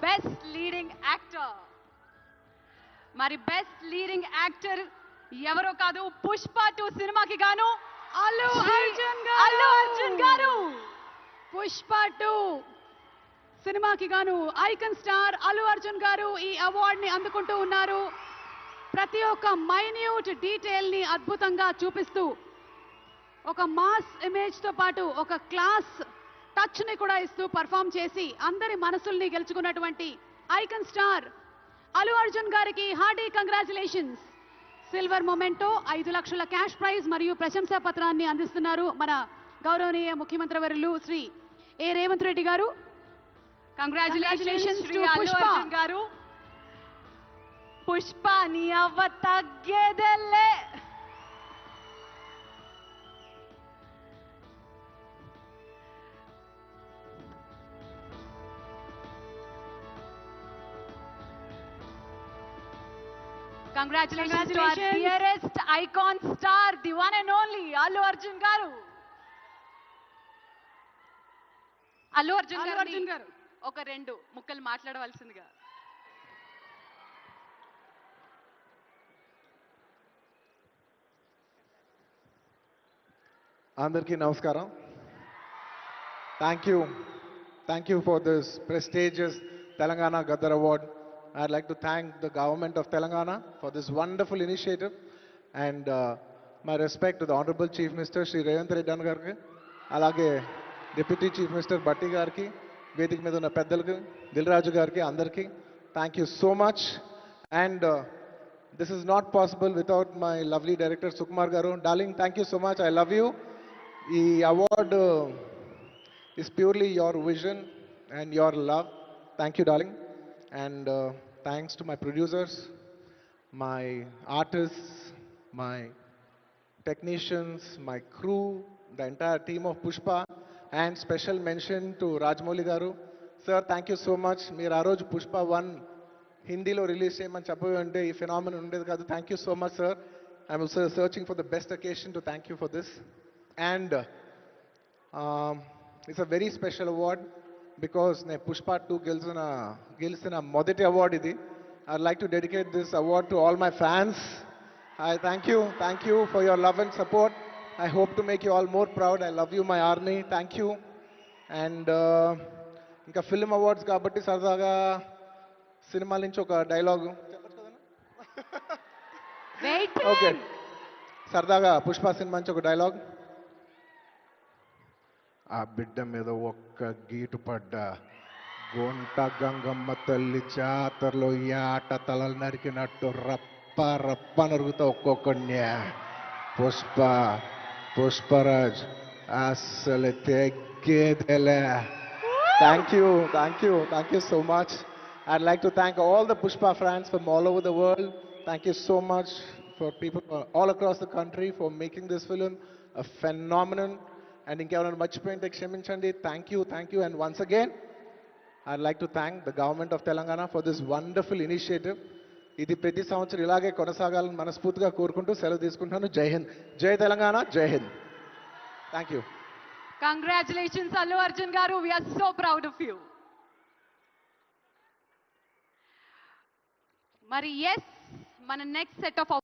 Best leading actor. మరి best leading actor ఎవరో కాదు, పుష్ప 2 సినిమాకి గాను అల్లు అర్జున్ గారు. పుష్ప 2 సినిమాకి గాను ఐకాన్ స్టార్ అల్లు అర్జున్ గారు ఈ అవార్డ్ ని అందుకుంటూ ఉన్నారు. ప్రతి ఒక్క మైన్యూట్ డీటెయిల్ ని అద్భుతంగా చూపిస్తూ ఒక మాస్ ఇమేజ్ తో పాటు ఒక క్లాస్ టచ్ ని కూడా ఇస్తూ పర్ఫామ్ చేసి అందరి మనసుల్ని గెలుచుకున్నటువంటి ఐకాన్ స్టార్ అల్లు అర్జున్ గారికి హార్డీ కంగ్రాచులేషన్స్. సిల్వర్ మొమెంటో 5 లక్షల క్యాష్ ప్రైజ్ మరియు ప్రశంసా పత్రాన్ని అందిస్తున్నారు మన గౌరవనీయ ముఖ్యమంత్రి వర్యులు శ్రీ ఏ రేవంత్ రెడ్డి గారు. కంగ్రాచులేషన్స్ టు అల్లు అర్జున్ గారు. పుష్ప నీ అవ్వ తగ్గేదెల్లే. Congratulations to our dearest icon star, the one and only Allu Arjun garu. Allu Arjun garu oka rendu mukkalu maatladavaల్సిందిగా. Andarki namaskaram. Thank you for this prestigious Telangana Gaddar Award. I'd like to thank the government of Telangana for this wonderful initiative, and my respect to the Honorable Chief Minister Shri Revanth Reddy Gariki, alage Deputy Chief Minister Batti Gariki, Vedik మీద ఉన్న పెద్దలకు, దిల్రాజు గారికి, అందరికీ thank you so much. And this is not possible without my lovely director Sukumar garu. Darling, thank you so much. I love you. ఈ award is purely your vision and your love. Thank you, darling. And thanks to my producers, my artists, my technicians, my crew, the entire team of Pushpa, and special mention to Rajamouli garu. Sir, thank you so much. Meer aa roju Pushpa 1 Hindilo release cheyamani cheppavante ee phenomenon undedi kaadu. Thank you so much, sir. I'm also searching for the best occasion to thank you for this. And it's a very special award because ne Pushpa 2 గెలిచిన మొదటి award ఇది. I'd like to dedicate this award to all my fans. I thank you for your love and support. I hope to make you all more proud. I love you, my army. Thank you. And ఇంకా film awards కాబట్టి సరదాగా సినిమాల నుంచి ఒక dialogue okay, సరదాగా Pushpa cinema నుంచి ఒక dialogue. ఆ బిడ్డ మీద ఒక్క గీటు పడ్డా గుంట గంగమ్మ తల్లి జాతరలో యాట తలలు నరికినట్టు రప్ప రప్ప నరుగుతా ఒక్కొక్కడిని. పుష్పరాజ్ అస్సలు తెగ్గేదేలే. Thank you so much. I'd like to thank all the Pushpa fans from all over the world. Thank you so much for people all across the country for making this film a phenomenon. And ఇంకెవరైనా మర్చిపోయింటే క్షమించండి. Thank you. And once again, I'd like to thank the government of Telangana for this wonderful initiative. ఇది ప్రతి సంవత్సరం ఇలాగే కొనసాగాలని మనస్ఫూర్తిగా కోరుకుంటూ సెలవు తీసుకుంటాను. జై హింద్, జై తెలంగాణ, జై Hind. Thank you. Congratulations, Allu Arjun garu. We are so proud of you. మరి yes, మన నెక్స్ట్ సెట్ ఆఫ్